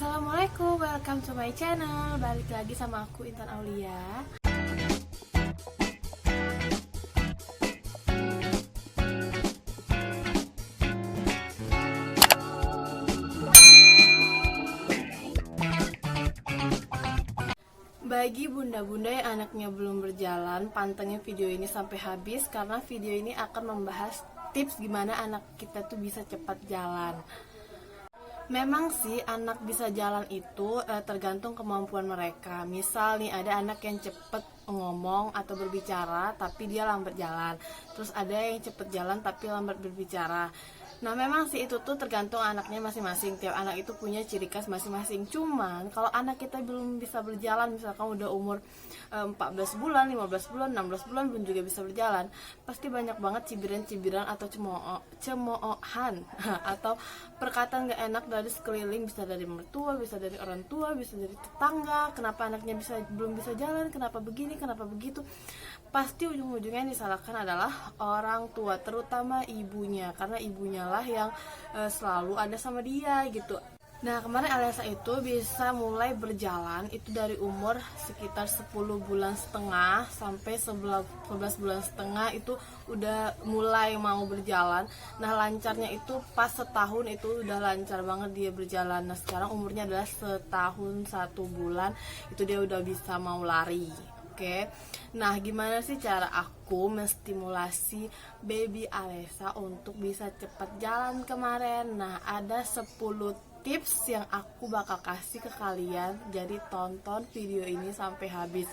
Assalamualaikum, welcome to my channel. Balik lagi sama aku Intan Aulia. Bagi bunda-bunda yang anaknya belum berjalan, pantengin video ini sampai habis karena video ini akan membahas tips gimana anak kita tuh bisa cepat jalan. Memang sih anak bisa jalan itu tergantung kemampuan mereka. Misal nih ada anak yang cepet ngomong atau berbicara tapi dia lambat jalan. Terus ada yang cepet jalan tapi lambat berbicara. Nah memang sih itu tuh tergantung anaknya masing-masing. Tiap anak itu punya ciri khas masing-masing. Cuman kalau anak kita belum bisa berjalan, misalkan udah umur 14 bulan, 15 bulan, 16 bulan pun juga bisa berjalan, pasti banyak banget cibiran-cibiran atau cemoohan atau perkataan gak enak dari sekeliling. Bisa dari mertua, bisa dari orang tua, bisa dari tetangga. Kenapa anaknya belum bisa jalan, kenapa begini, kenapa begitu. Pasti ujung-ujungnya yang disalahkan adalah orang tua, terutama ibunya, karena ibunya lah yang selalu ada sama dia gitu. Nah kemarin Alesa itu bisa mulai berjalan itu dari umur sekitar 10 bulan setengah sampai 11 bulan setengah itu udah mulai mau berjalan. Nah lancarnya itu pas setahun itu udah lancar banget dia berjalan. Nah sekarang umurnya adalah setahun 1 bulan itu dia udah bisa mau lari. Oke. Nah, gimana sih cara aku menstimulasi baby Alesa untuk bisa cepat jalan kemarin? Nah, ada 10 tips yang aku bakal kasih ke kalian. Jadi tonton video ini sampai habis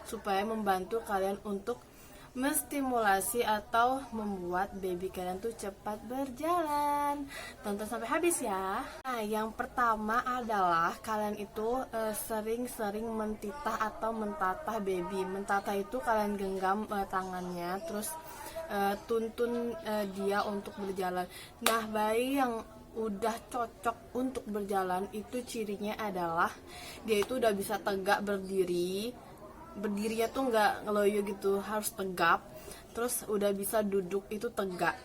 supaya membantu kalian untuk menstimulasi atau membuat baby kalian tuh cepat berjalan. Tonton sampai habis ya. Nah, yang pertama adalah kalian itu sering-sering mentitah atau mentatah baby. Mentatah itu kalian genggam tangannya, terus tuntun dia untuk berjalan. Nah, bayi yang udah cocok untuk berjalan itu cirinya adalah dia itu udah bisa tegak berdirinya tuh nggak ngeloyo gitu, harus tegap. Terus udah bisa duduk itu tegak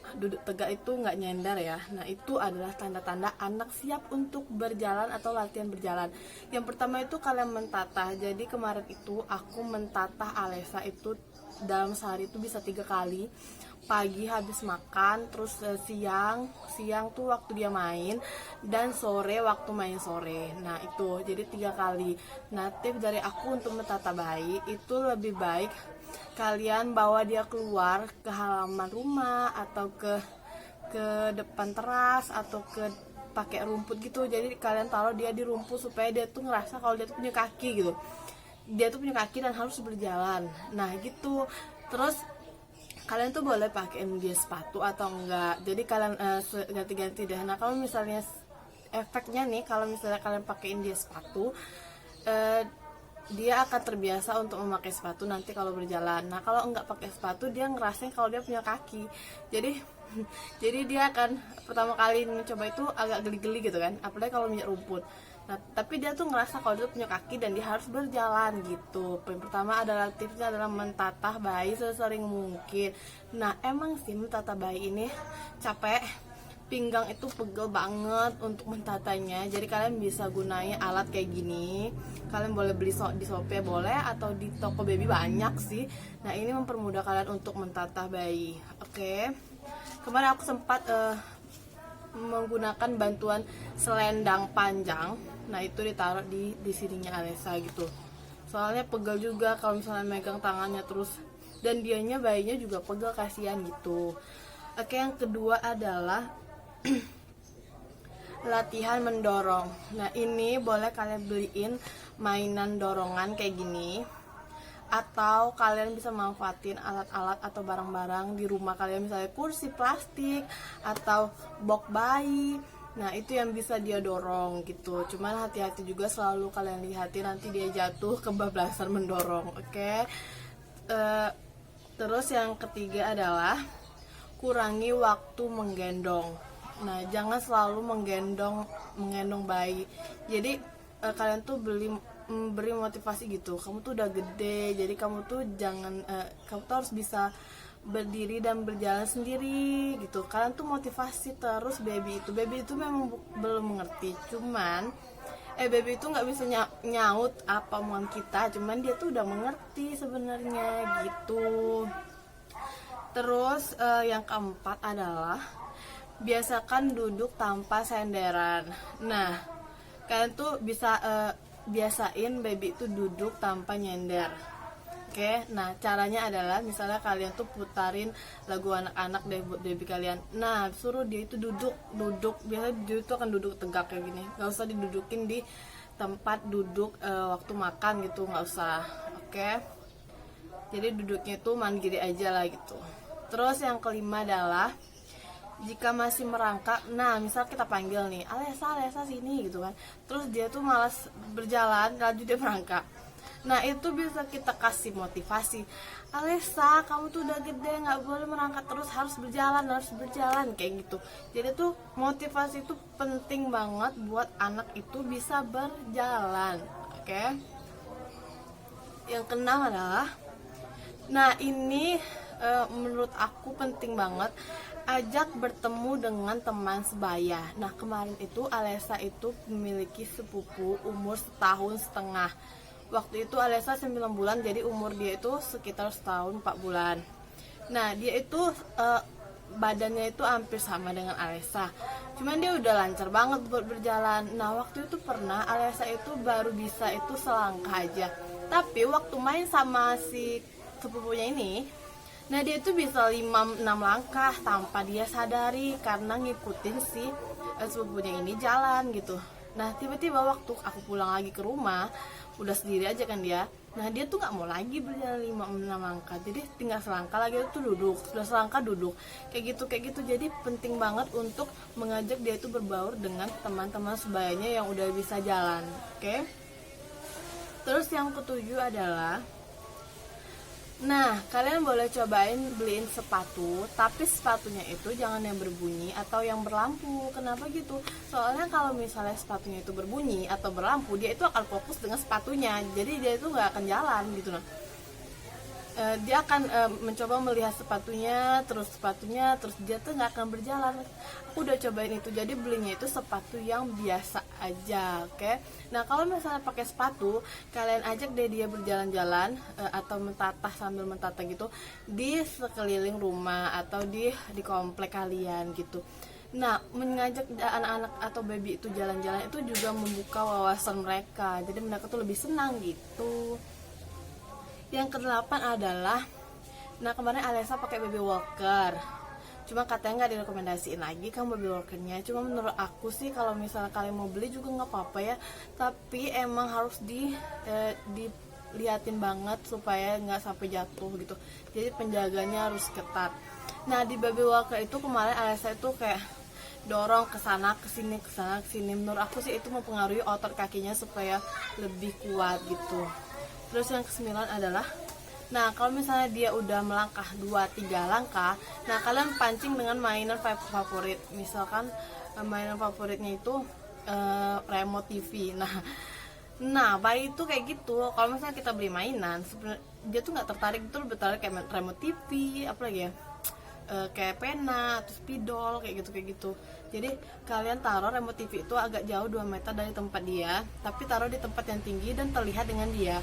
itu nggak nyender ya. Nah itu adalah tanda-tanda anak siap untuk berjalan atau latihan berjalan. Yang pertama itu kalian mentatah. Jadi kemarin itu aku mentatah Alesa itu dalam sehari itu bisa 3 kali. Pagi habis makan, terus siang tuh waktu dia main, dan sore waktu main sore. Nah itu jadi 3 kali. Nah tips dari aku untuk menata bayi itu lebih baik kalian bawa dia keluar ke halaman rumah atau ke depan teras atau ke pakai rumput gitu. Jadi kalian taruh dia di rumput supaya dia tuh ngerasa kalau dia tuh punya kaki gitu. Dia tuh punya kaki dan harus berjalan. Nah gitu. Terus kalian tuh boleh pakein dia sepatu atau enggak. Jadi kalian ganti-ganti deh. Nah kalau misalnya efeknya nih, kalau misalnya kalian pakein dia sepatu, dia akan terbiasa untuk memakai sepatu nanti kalau berjalan. Nah kalau enggak pakai sepatu dia ngerasain kalau dia punya kaki. Jadi dia akan pertama kali mencoba itu agak geli-geli gitu kan, apalagi kalau minyak rumput. Nah, tapi dia tuh ngerasa kalau dia punya kaki dan dia harus berjalan gitu. Yang pertama adalah tipsnya adalah mentatah bayi sesering mungkin. Nah, emang sih mentatah bayi ini capek. Pinggang itu pegel banget untuk mentatanya. Jadi kalian bisa gunain alat kayak gini. Kalian boleh beli di Shopee boleh atau di toko baby banyak sih. Nah, ini mempermudah kalian untuk mentatah bayi. Oke. Kemarin aku sempat menggunakan bantuan selendang panjang. Nah itu ditaruh di sininya Alesa gitu. Soalnya pegel juga kalau misalnya megang tangannya terus, dan dianya bayinya juga pegel, kasihan gitu. Oke, yang kedua adalah latihan mendorong. Nah ini boleh kalian beliin mainan dorongan kayak gini, atau kalian bisa manfaatin alat-alat atau barang-barang di rumah kalian, misalnya kursi plastik atau box bayi. Nah itu yang bisa dia dorong gitu. Cuman hati-hati juga, selalu kalian lihatin nanti dia jatuh kebablasan mendorong. Oke. Terus yang ketiga adalah kurangi waktu menggendong. Nah jangan selalu menggendong bayi. Jadi kalian tuh beri motivasi gitu, kamu tuh udah gede, jadi kamu tuh kamu tuh harus bisa berdiri dan berjalan sendiri gitu. Kalian tuh motivasi terus baby itu memang belum mengerti, cuman baby itu nggak bisa nyaut apa omongan kita, cuman dia tuh udah mengerti sebenarnya gitu. Terus yang keempat adalah biasakan duduk tanpa senderan. Nah, kalian tuh bisa biasain baby itu duduk tanpa nyender. Oke, nah caranya adalah misalnya kalian tuh putarin lagu anak-anak deh buat baby kalian. Nah, suruh dia itu duduk. Biasanya dia itu akan duduk tegak kayak gini. Gak usah didudukin di tempat duduk waktu makan gitu, nggak usah. Oke, jadi duduknya tuh mandiri aja lah gitu. Terus yang kelima adalah jika masih merangkak, nah misal kita panggil nih, Alesa sini gitu kan, terus dia tuh malas berjalan, lanjut dia merangkak. Nah itu bisa kita kasih motivasi, Alesa kamu tuh udah gede, nggak boleh merangkak terus, harus berjalan kayak gitu. Jadi tuh motivasi itu penting banget buat anak itu bisa berjalan. Oke. Yang keenam adalah, nah ini menurut aku penting banget, ajak bertemu dengan teman sebaya. Nah kemarin itu Alesa itu memiliki sepupu umur 1,5 tahun. Waktu itu Alesa 9 bulan, jadi umur dia itu sekitar 1 tahun 4 bulan. Nah dia itu badannya itu hampir sama dengan Alesa, cuman dia udah lancar banget buat berjalan. Nah waktu itu pernah Alesa itu baru bisa itu selangkah aja, tapi waktu main sama si sepupunya ini, nah dia itu bisa 5-6 langkah tanpa dia sadari karena ngikutin si sepupunya ini jalan gitu. Nah tiba-tiba waktu aku pulang lagi ke rumah, udah sendiri aja kan dia, nah dia tuh nggak mau lagi berjalan 5-6 langkah, jadi tinggal selangkah lagi itu duduk, sudah selangkah duduk kayak gitu. Jadi penting banget untuk mengajak dia itu berbaur dengan teman-teman sebayanya yang udah bisa jalan. Oke. Terus yang ketujuh adalah, nah, kalian boleh cobain beliin sepatu, tapi sepatunya itu jangan yang berbunyi atau yang berlampu. Kenapa gitu? Soalnya kalau misalnya sepatunya itu berbunyi atau berlampu, dia itu akan fokus dengan sepatunya, jadi dia itu nggak akan jalan gitu loh. Dia akan mencoba melihat sepatunya, terus dia tuh nggak akan berjalan. Aku udah cobain itu, jadi belinya itu sepatu yang biasa aja, oke? Nah kalau misalnya pakai sepatu, kalian ajak deh dia berjalan-jalan atau sambil mentatah gitu di sekeliling rumah atau di komplek kalian gitu. Nah, mengajak anak-anak atau baby itu jalan-jalan itu juga membuka wawasan mereka, jadi mereka tuh lebih senang gitu. Yang kedelapan adalah, nah kemarin Alesa pakai baby walker, cuma katanya nggak direkomendasiin lagi kan baby walkernya. Cuma menurut aku sih kalau misalnya kalian mau beli juga nggak apa-apa ya, tapi emang harus diliatin banget supaya nggak sampai jatuh gitu, jadi penjaganya harus ketat. Nah di baby walker itu kemarin Alesa itu kayak dorong ke sana ke sini menurut aku sih itu mempengaruhi otot kakinya supaya lebih kuat gitu. Terus yang kesembilan adalah, nah kalau misalnya dia udah melangkah 2-3 langkah, nah kalian pancing dengan mainan favorit. Misalkan mainan favoritnya itu remote TV. Nah bayi itu kayak gitu. Kalau misalnya kita beli mainan, dia tuh nggak tertarik, itu lebih tertarik kayak remote TV, apa lagi ya, kayak pena atau spidol kayak gitu. Jadi kalian taruh remote TV itu agak jauh 2 meter dari tempat dia, tapi taruh di tempat yang tinggi dan terlihat dengan dia.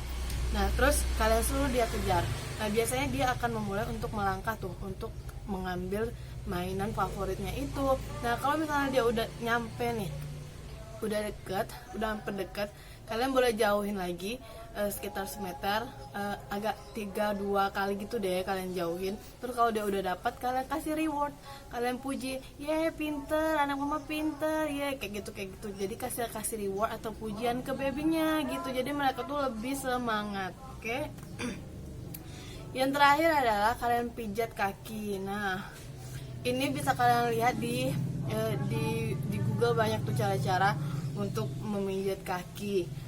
Nah terus kalian suruh dia kejar. Nah biasanya dia akan memulai untuk melangkah tuh, untuk mengambil mainan favoritnya itu. Nah kalau misalnya dia udah nyampe nih, udah hampir deket, kalian boleh jauhin lagi sekitar semeter, agak 3-2 kali gitu deh kalian jauhin. Terus kalau dia udah dapat, kalian kasih reward, kalian puji, pinter, anak mama pinter, kayak gitu. Jadi kasih reward atau pujian ke babynya gitu, jadi mereka tuh lebih semangat. Oke. Yang terakhir adalah kalian pijat kaki. Nah ini bisa kalian lihat di Google, banyak tuh cara-cara untuk memijat kaki.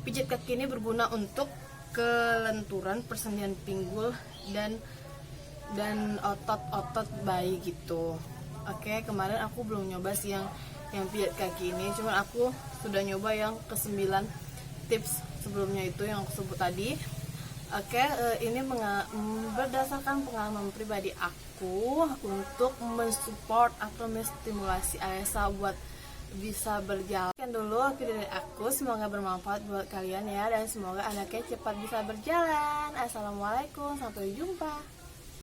Pijat kaki ini berguna untuk kelenturan, persendian pinggul dan otot-otot bayi gitu. Oke, kemarin aku belum nyoba sih yang pijat kaki ini, cuman aku sudah nyoba yang ke-9 tips sebelumnya itu yang aku sebut tadi. Oke, ini berdasarkan pengalaman pribadi aku untuk mensupport atau menstimulasi Alesa buat bisa berjalan. Sekian dulu video dari aku, semoga bermanfaat buat kalian ya, dan semoga anaknya cepat bisa berjalan. Assalamualaikum, sampai jumpa.